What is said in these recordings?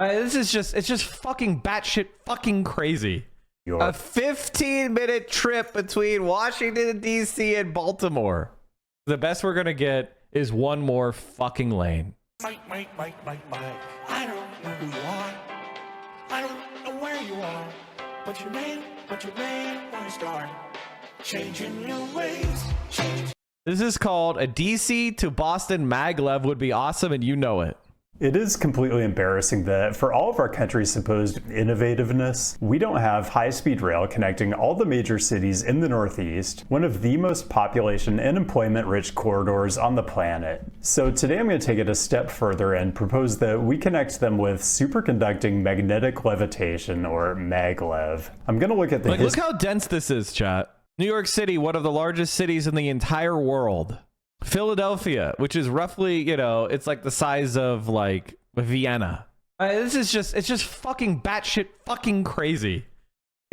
This is just, it's just fucking batshit fucking crazy. A 15-minute trip between Washington, D.C. and Baltimore. The best we're gonna get is one more fucking lane. Mike. I don't know who you are. I don't know where you are. But your name wanna start changing your ways. This is called a DC to Boston Maglev would be awesome, and you know it. It is completely embarrassing that for all of our country's supposed innovativeness, we don't have high-speed rail connecting all the major cities in the Northeast, one of the most population and employment-rich corridors on the planet. So today I'm going to take it a step further and propose that we connect them with superconducting magnetic levitation, or Maglev. I'm going to look at the look how dense this is, chat. New York City, one of the largest cities in the entire world. Philadelphia, which is roughly, you know, it's like the size of like Vienna. This is just, it's just fucking batshit fucking crazy.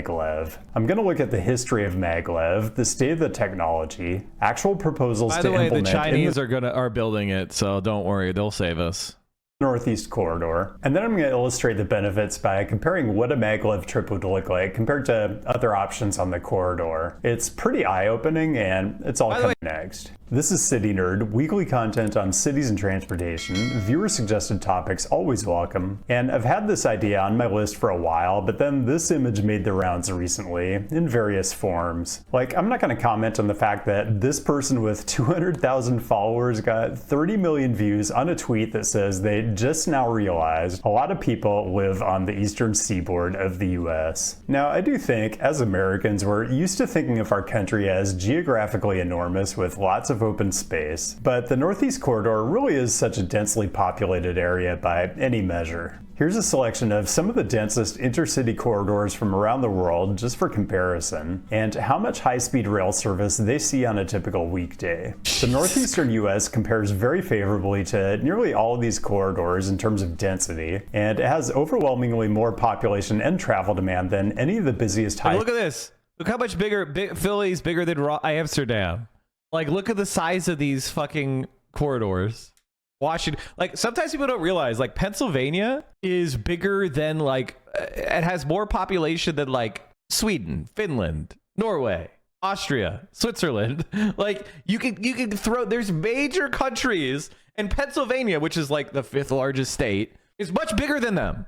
Maglev. I'm going to look at the history of Maglev, the state of the technology, actual proposals to implement. By the way, the Chinese are building it, so don't worry, they'll save us. Northeast corridor, and then I'm going to illustrate the benefits by comparing what a maglev trip would look like compared to other options on the corridor. It's pretty eye-opening, and it's all coming next. This is CityNerd, weekly content on cities and transportation, viewer-suggested topics always welcome, and I've had this idea on my list for a while, but then this image made the rounds recently in various forms. Like, I'm not going to comment on the fact that this person with 200,000 followers got 30 million views on a tweet that says they just now realized a lot of people live on the eastern seaboard of the US. Now, I do think, as Americans, we're used to thinking of our country as geographically enormous with lots of open space, but the Northeast Corridor really is such a densely populated area by any measure. Here's a selection of some of the densest intercity corridors from around the world, just for comparison, and how much high-speed rail service they see on a typical weekday. The northeastern US compares very favorably to nearly all of these corridors in terms of density, and it has overwhelmingly more population and travel demand than any of the busiest high. Look at this. Look how much bigger Philly's bigger than Amsterdam. Like, look at the size of these fucking corridors. Washington, like, sometimes people don't realize, like, Pennsylvania is bigger than, like, it has more population than, like, Sweden, Finland, Norway, Austria, Switzerland. Like, you can throw, there's major countries, and Pennsylvania, which is like the 5th largest state, is much bigger than them.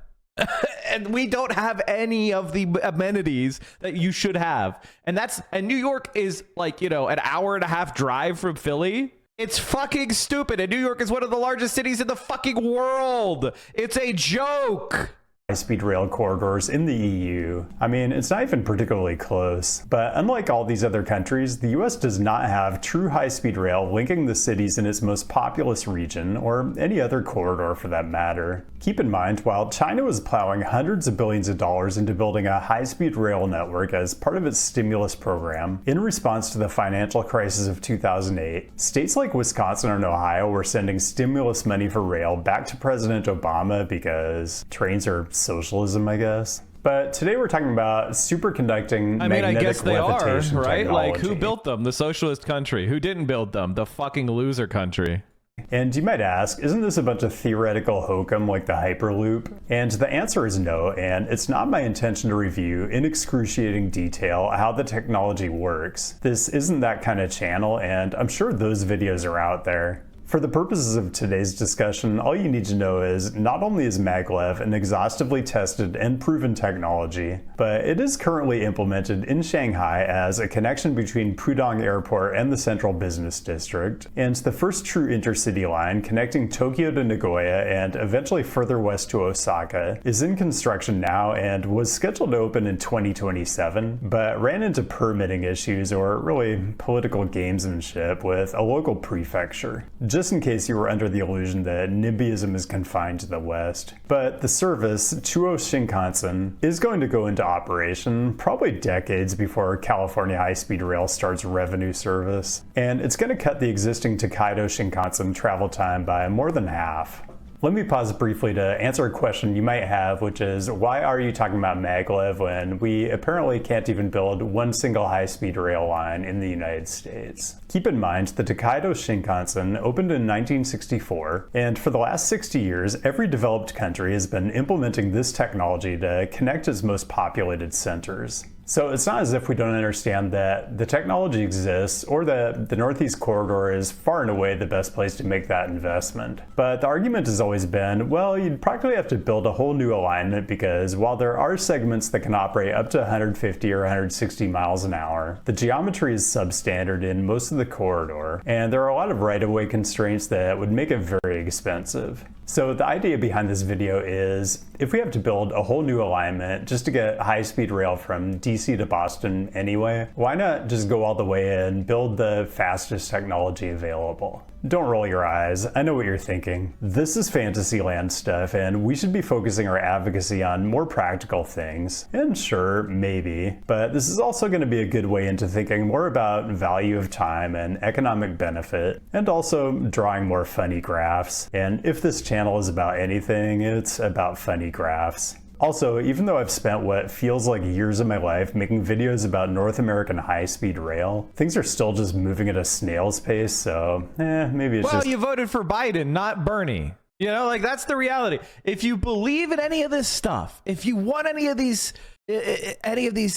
And we don't have any of the amenities that you should have. And New York is, like, you know, an hour-and-a-half drive from Philly. It's fucking stupid. And New York is one of the largest cities in the fucking world. It's a joke. High-speed rail corridors in the EU. I mean, it's not even particularly close. But unlike all these other countries, the US does not have true high-speed rail linking the cities in its most populous region, or any other corridor for that matter. Keep in mind, while China was plowing hundreds of billions of dollars into building a high-speed rail network as part of its stimulus program, in response to the financial crisis of 2008, states like Wisconsin and Ohio were sending stimulus money for rail back to President Obama because trains are socialism, I guess. But today we're talking about superconducting magnetic I guess they levitation are, right? technology. Like, who built them? The socialist country. Who didn't build them? The fucking loser country. And you might ask, isn't this a bunch of theoretical hokum like the Hyperloop? And the answer is no, and it's not my intention to review in excruciating detail how the technology works. This isn't that kind of channel, and I'm sure those videos are out there. For the purposes of today's discussion, all you need to know is not only is Maglev an exhaustively tested and proven technology, but it is currently implemented in Shanghai as a connection between Pudong Airport and the Central Business District, and the first true intercity line connecting Tokyo to Nagoya and eventually further west to Osaka is in construction now and was scheduled to open in 2027, but ran into permitting issues, or really political gamesmanship, with a local prefecture. Just in case you were under the illusion that NIMBYism is confined to the West. But the service, Chuo Shinkansen, is going to go into operation probably decades before California high-speed rail starts revenue service. And it's going to cut the existing Tokaido Shinkansen travel time by more than half. Let me pause briefly to answer a question you might have, which is, why are you talking about maglev when we apparently can't even build one single high-speed rail line in the United States? Keep in mind, the Tokaido Shinkansen opened in 1964, and for the last 60 years, every developed country has been implementing this technology to connect its most populated centers. So it's not as if we don't understand that the technology exists or that the Northeast Corridor is far and away the best place to make that investment. But the argument has always been, well, you'd practically have to build a whole new alignment because while there are segments that can operate up to 150 or 160 miles an hour, the geometry is substandard in most of the corridor, and there are a lot of right-of-way constraints that would make it very expensive. So the idea behind this video is, if we have to build a whole new alignment just to get high-speed rail from DC to Boston anyway, why not just go all the way and build the fastest technology available? Don't roll your eyes, I know what you're thinking. This is Fantasyland stuff, and we should be focusing our advocacy on more practical things. And sure, maybe, but this is also going to be a good way into thinking more about value of time and economic benefit, and also drawing more funny graphs. And if this channel is about anything, it's about funny graphs. Also, even though I've spent what feels like years of my life making videos about North American high-speed rail, things are still just moving at a snail's pace, so maybe it's just... Well, you voted for Biden, not Bernie. You know, like, that's the reality. If you believe in any of this stuff, if you want any of these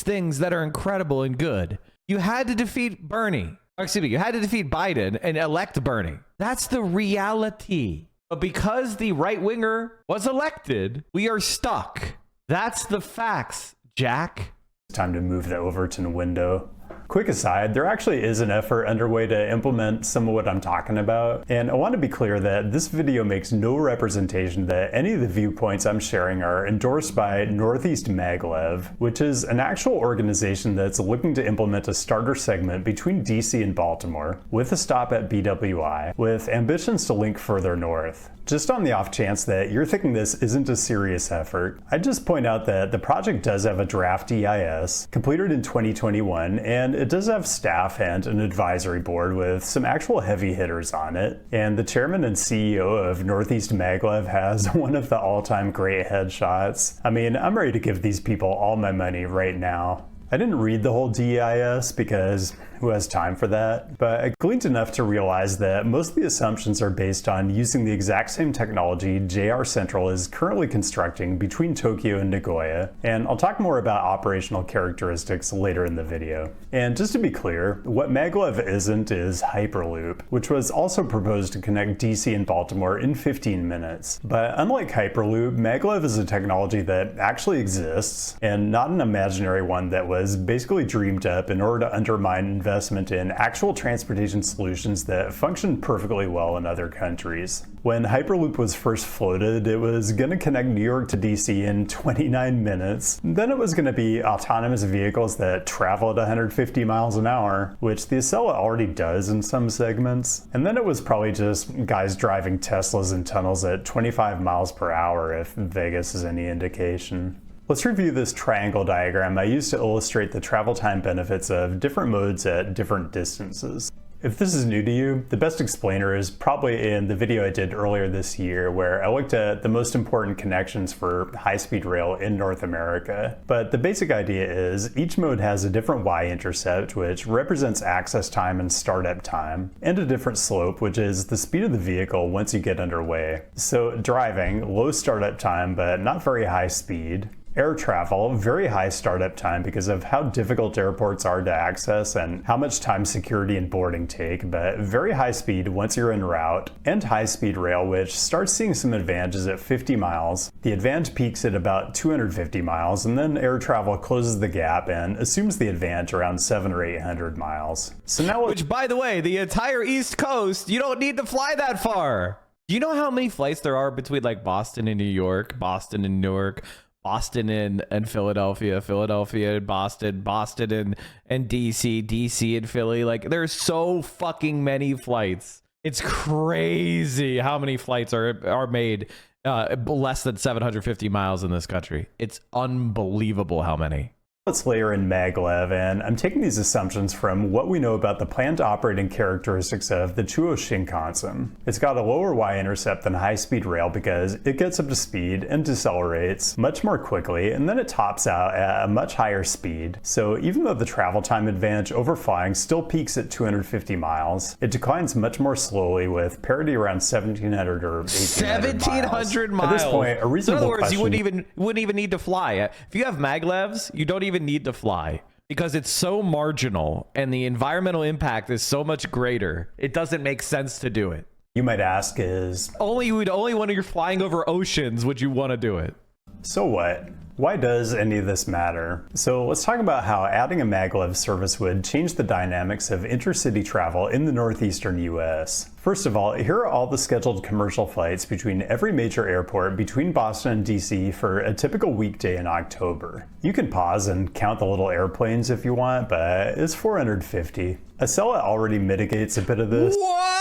things that are incredible and good, you had to defeat Bernie. Or, excuse me, you had to defeat Biden and elect Bernie. That's the reality. But because the right-winger was elected, we are stuck. That's the facts, Jack. It's time to move the Overton window. Quick aside, there actually is an effort underway to implement some of what I'm talking about, and I want to be clear that this video makes no representation that any of the viewpoints I'm sharing are endorsed by Northeast Maglev, which is an actual organization that's looking to implement a starter segment between DC and Baltimore, with a stop at BWI, with ambitions to link further north. Just on the off chance that you're thinking this isn't a serious effort, I'd just point out that the project does have a draft EIS, completed in 2021, and it does have staff and an advisory board with some actual heavy hitters on it. And the chairman and CEO of Northeast Maglev has one of the all-time great headshots. I mean, I'm ready to give these people all my money right now. I didn't read the whole DEIS because who has time for that? But I gleaned enough to realize that most of the assumptions are based on using the exact same technology JR Central is currently constructing between Tokyo and Nagoya, and I'll talk more about operational characteristics later in the video. And just to be clear, what Maglev isn't is Hyperloop, which was also proposed to connect DC and Baltimore in 15 minutes. But unlike Hyperloop, Maglev is a technology that actually exists, and not an imaginary one that was basically dreamed up in order to undermine investment in actual transportation solutions that function perfectly well in other countries. When Hyperloop was first floated, it was going to connect New York to DC in 29 minutes. Then it was going to be autonomous vehicles that travel at 150 miles an hour, which the dsaL already does in some segments. And then it was probably just guys driving Teslas in tunnels at 25 miles per hour, if Vegas is any indication. Let's review this triangle diagram I used to illustrate the travel time benefits of different modes at different distances. If this is new to you, the best explainer is probably in the video I did earlier this year where I looked at the most important connections for high-speed rail in North America. But the basic idea is each mode has a different y-intercept, which represents access time and startup time, and a different slope, which is the speed of the vehicle once you get underway. So driving, low startup time but not very high speed. Air travel, very high startup time because of how difficult airports are to access and how much time security and boarding take, but very high speed once you're en route. And high speed rail, which starts seeing some advantages at 50 miles. The advantage peaks at about 250 miles, and then air travel closes the gap and assumes the advantage around 700 or 800 miles. So now, which, by the way, the entire East Coast, you don't need to fly that far. Do you know how many flights there are between like Boston and New York, Boston and Newark, Boston and Philadelphia, Philadelphia and Boston, Boston and DC, DC and Philly? Like, there's so fucking many flights. It's crazy how many flights are made less than 750 miles in this country. It's unbelievable how many. Let's layer in Maglev, and I'm taking these assumptions from what we know about the planned operating characteristics of the Chuo Shinkansen. It's got a lower y-intercept than high-speed rail because it gets up to speed and decelerates much more quickly, and then it tops out at a much higher speed. So even though the travel time advantage over flying still peaks at 250 miles, it declines much more slowly with parity around 1,700 or 1,800 miles. At this point, a reasonable so in other words, question... you wouldn't even need to fly. If you have Maglevs, you don't even need to fly because it's so marginal and the environmental impact is so much greater. It doesn't make sense to do it. You might ask is... Only when you're flying over oceans would you want to do it. So what? Why does any of this matter? So let's talk about how adding a Maglev service would change the dynamics of intercity travel in the northeastern US. First of all, here are all the scheduled commercial flights between every major airport between Boston and DC for a typical weekday in October. You can pause and count the little airplanes if you want, but it's 450. Acela already mitigates a bit of this. What?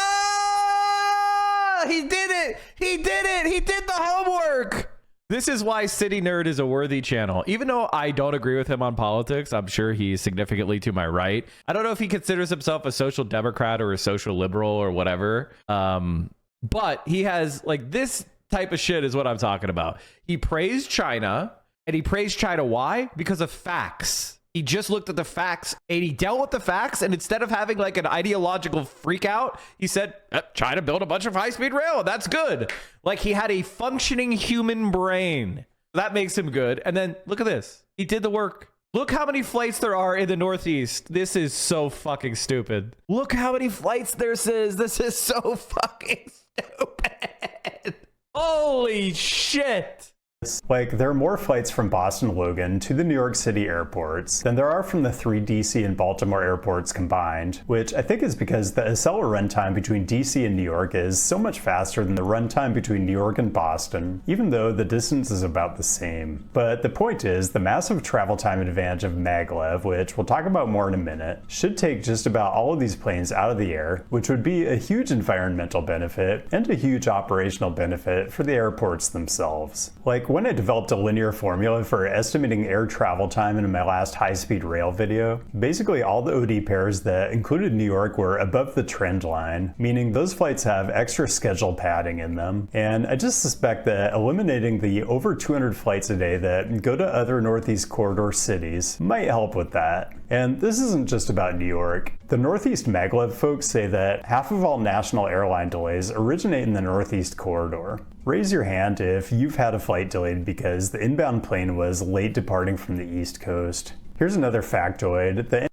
He did it! He did it! He did the homework! This is why CityNerd is a worthy channel. Even though I don't agree with him on politics, I'm sure he's significantly to my right. I don't know if he considers himself a social democrat or a social liberal or whatever. But he has, like, this type of shit is what I'm talking about. He praised China, and he praised China. Why? Because of facts. He just looked at the facts and he dealt with the facts. And instead of having like an ideological freak out, he said, China built a bunch of high-speed rail. That's good. Like he had a functioning human brain. That makes him good. And then look at this. He did the work. Look how many flights there are in the Northeast. This is so fucking stupid. Look how many flights there is. This is so fucking stupid. Holy shit. Like, there are more flights from Boston Logan to the New York City airports than there are from the 3 DC and Baltimore airports combined, which I think is because the Acela runtime between DC and New York is so much faster than the runtime between New York and Boston, even though the distance is about the same. But the point is, the massive travel time advantage of Maglev, which we'll talk about more in a minute, should take just about all of these planes out of the air, which would be a huge environmental benefit and a huge operational benefit for the airports themselves. Like, when I developed a linear formula for estimating air travel time in my last high-speed rail video, basically all the OD pairs that included New York were above the trend line, meaning those flights have extra schedule padding in them. And I just suspect that eliminating the over 200 flights a day that go to other Northeast corridor cities might help with that. And this isn't just about New York. The Northeast Maglev folks say that half of all national airline delays originate in the Northeast corridor. Raise your hand if you've had a flight delayed because the inbound plane was late departing from the East Coast. Here's another factoid. The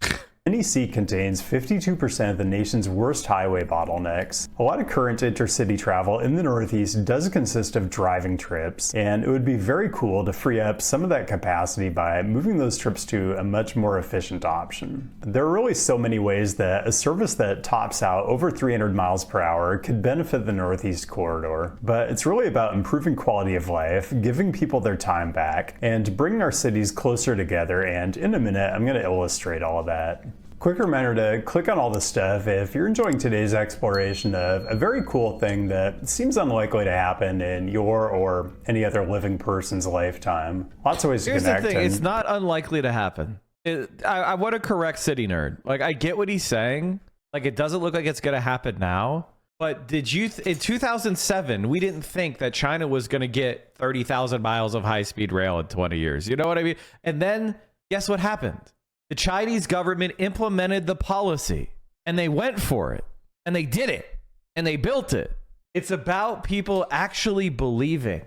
NEC contains 52% of the nation's worst highway bottlenecks. A lot of current intercity travel in the Northeast does consist of driving trips, and it would be very cool to free up some of that capacity by moving those trips to a much more efficient option. There are really so many ways that a service that tops out over 300 miles per hour could benefit the Northeast corridor, but it's really about improving quality of life, giving people their time back, and bringing our cities closer together, and in a minute I'm going to illustrate all of that. Quick reminder to click on all this stuff if you're enjoying today's exploration of a very cool thing that seems unlikely to happen in your or any other living person's lifetime. Lots of ways to connect. Here's the thing, it's not unlikely to happen. I want to correct CityNerd. Like, I get what he's saying. Like, it doesn't look like it's going to happen now. But did you, in 2007, we didn't think that China was going to get 30,000 miles of high-speed rail in 20 years. You know what I mean? And then, guess what happened? The Chinese government implemented the policy and they went for it and they did it and they built it. It's about people actually believing.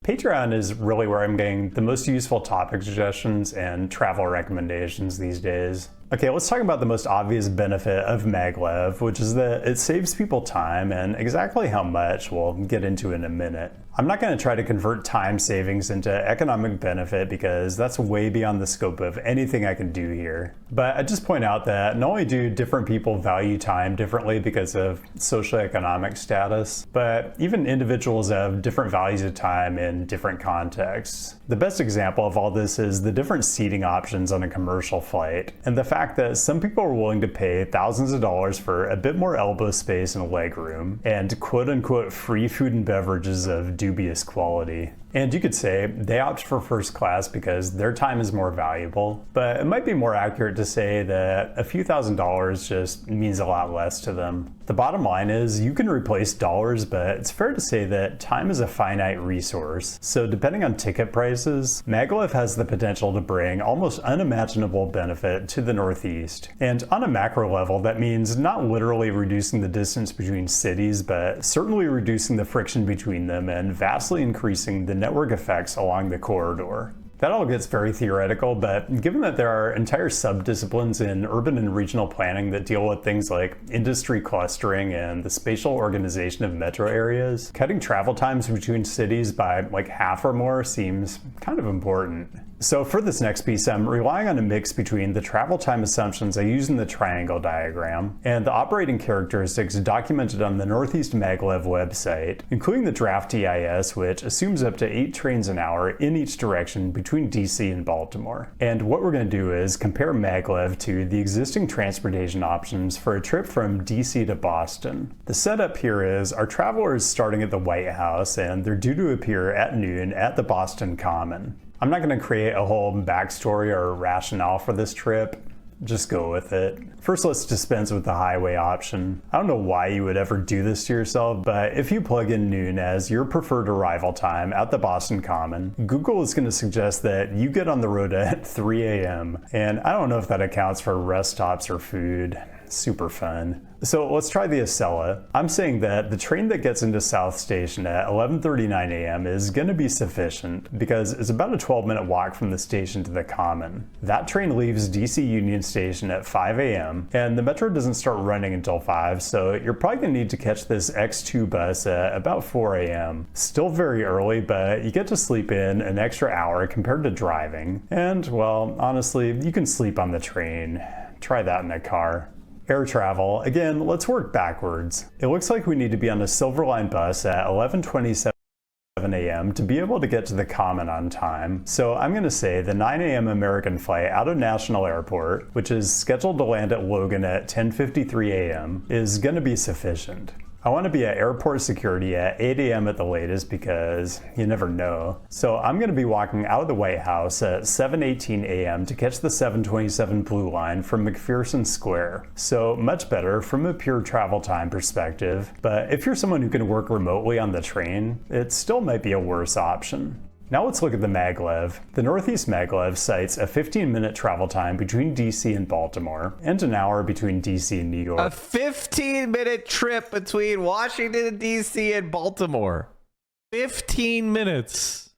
Patreon is really where I'm getting the most useful topic suggestions and travel recommendations these days. Okay, let's talk about the most obvious benefit of Maglev, which is that it saves people time, and exactly how much we'll get into in a minute. I'm not going to try to convert time savings into economic benefit because that's way beyond the scope of anything I can do here. But I just point out that not only do different people value time differently because of socioeconomic status, but even individuals have different values of time in different contexts. The best example of all this is the different seating options on a commercial flight, and the fact that some people are willing to pay thousands of dollars for a bit more elbow space and leg room, and quote-unquote free food and beverages of dubious quality. And you could say they opt for first class because their time is more valuable, but it might be more accurate to say that a few $1,000s just means a lot less to them. The bottom line is you can replace dollars, but it's fair to say that time is a finite resource. So depending on ticket prices, Maglev has the potential to bring almost unimaginable benefit to the Northeast. And on a macro level, that means not literally reducing the distance between cities, but certainly reducing the friction between them and vastly increasing the network effects along the corridor. That all gets very theoretical, but given that there are entire subdisciplines in urban and regional planning that deal with things like industry clustering and the spatial organization of metro areas, cutting travel times between cities by like half or more seems kind of important. So for this next piece, I'm relying on a mix between the travel time assumptions I use in the triangle diagram and the operating characteristics documented on the Northeast Maglev website, including the draft EIS, which assumes up to 8 trains an hour in each direction between DC and Baltimore. And what we're going to do is compare Maglev to the existing transportation options for a trip from DC to Boston. The setup here is our traveler is starting at the White House and they're due to appear at noon at the Boston Common. I'm not going to create a whole backstory or rationale for this trip. Just go with it. First, let's dispense with the highway option. I don't know why you would ever do this to yourself, but if you plug in noon as your preferred arrival time at the Boston Common, Google is going to suggest that you get on the road at 3 a.m. And I don't know if that accounts for rest stops or food. Super fun. So let's try the Acela. I'm saying that the train that gets into South Station at 11:39 a.m. is going to be sufficient because it's about a 12-minute walk from the station to the Common. That train leaves DC Union Station at 5 a.m. and the metro doesn't start running until 5, so you're probably going to need to catch this X2 bus at about 4 a.m. Still very early, but you get to sleep in an extra hour compared to driving. And, well, honestly, you can sleep on the train. Try that in a car. Air travel, again, let's work backwards. It looks like we need to be on a Silver Line bus at 11:27 a.m. to be able to get to the Common on time. So I'm going to say the 9 a.m. American flight out of National Airport, which is scheduled to land at Logan at 10:53 a.m., is going to be sufficient. I want to be at airport security at 8 a.m. at the latest because you never know. So I'm going to be walking out of the White House at 7:18 a.m. to catch the 727 Blue Line from McPherson Square. So much better from a pure travel time perspective, but if you're someone who can work remotely on the train, it still might be a worse option. Now let's look at the Maglev. The Northeast Maglev cites a 15-minute travel time between DC and Baltimore, and an hour between DC and New York. A 15-minute trip between Washington, DC and Baltimore. 15 minutes.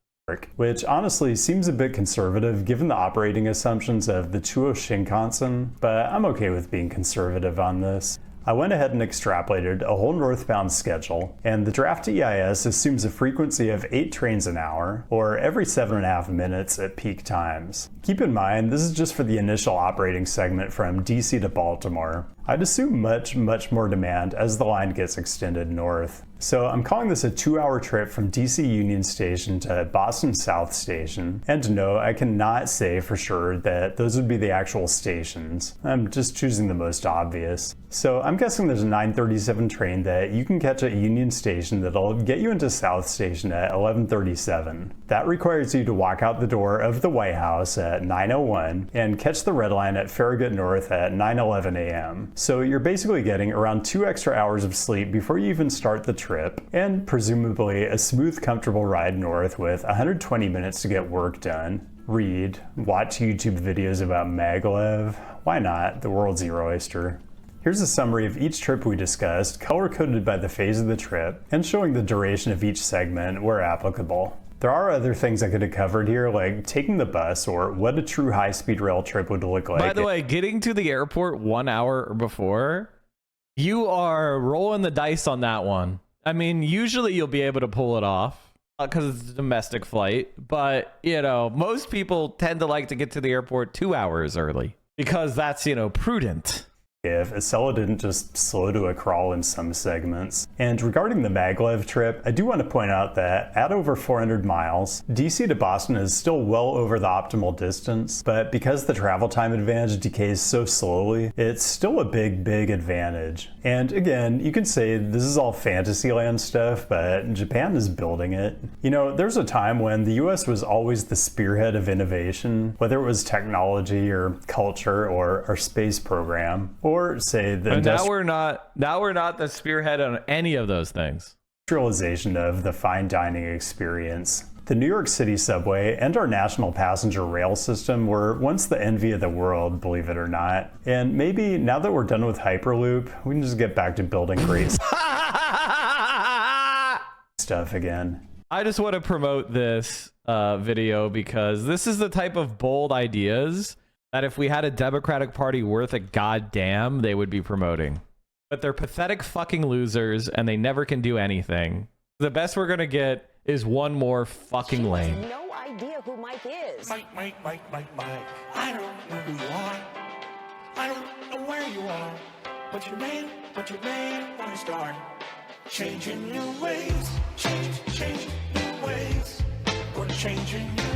Which honestly seems a bit conservative given the operating assumptions of the Chuo Shinkansen, but I'm okay with being conservative on this. I went ahead and extrapolated a whole northbound schedule, and the draft EIS assumes a frequency of 8 trains an hour, or every 7.5 minutes at peak times. Keep in mind, this is just for the initial operating segment from DC to Baltimore. I'd assume much more demand as the line gets extended north. So I'm calling this a 2-hour trip from DC Union Station to Boston South Station. And no, I cannot say for sure that those would be the actual stations. I'm just choosing the most obvious. So I'm guessing there's a 9:37 train that you can catch at Union Station that'll get you into South Station at 11:37. That requires you to walk out the door of the White House at 9:01 and catch the Red Line at Farragut North at 9:11 a.m. So you're basically getting around 2 extra hours of sleep before you even start the trip, and presumably a smooth, comfortable ride north with 120 minutes to get work done. Read, watch YouTube videos about Maglev. Why not? The world's your oyster. Here's a summary of each trip we discussed, color-coded by the phase of the trip, and showing the duration of each segment where applicable. There are other things I could have covered here, like taking the bus or what a true high-speed rail trip would look like. By the way, getting to the airport 1 hour before, you are rolling the dice on that one. I mean, usually you'll be able to pull it off because it's a domestic flight, but, you know, most people tend to like to get to the airport 2 hours early because that's, you know, prudent. if Acela didn't just slow to a crawl in some segments. And regarding the Maglev trip, I do want to point out that at over 400 miles, DC to Boston is still well over the optimal distance, but because the travel time advantage decays so slowly, it's still a big advantage. And again, you can say this is all Fantasyland stuff, but Japan is building it. You know, there's a time when the US was always the spearhead of innovation, whether it was technology or culture or our space program, or say the but now we're not the spearhead on any of those things. Industrialization of the fine dining experience. The New York City subway and our national passenger rail system were once the envy of the world, believe it or not. And maybe now that we're done with Hyperloop, we can just get back to building great stuff again. I just want to promote this video because this is the type of bold ideas that if we had a Democratic Party worth a goddamn, they would be promoting. But they're pathetic fucking losers and they never can do anything. The best we're gonna get is one more fucking lane. No idea who Mike is. Mike. I don't know who you are. I don't know where you are. But you made want to start changing your ways. Change your ways. We're changing your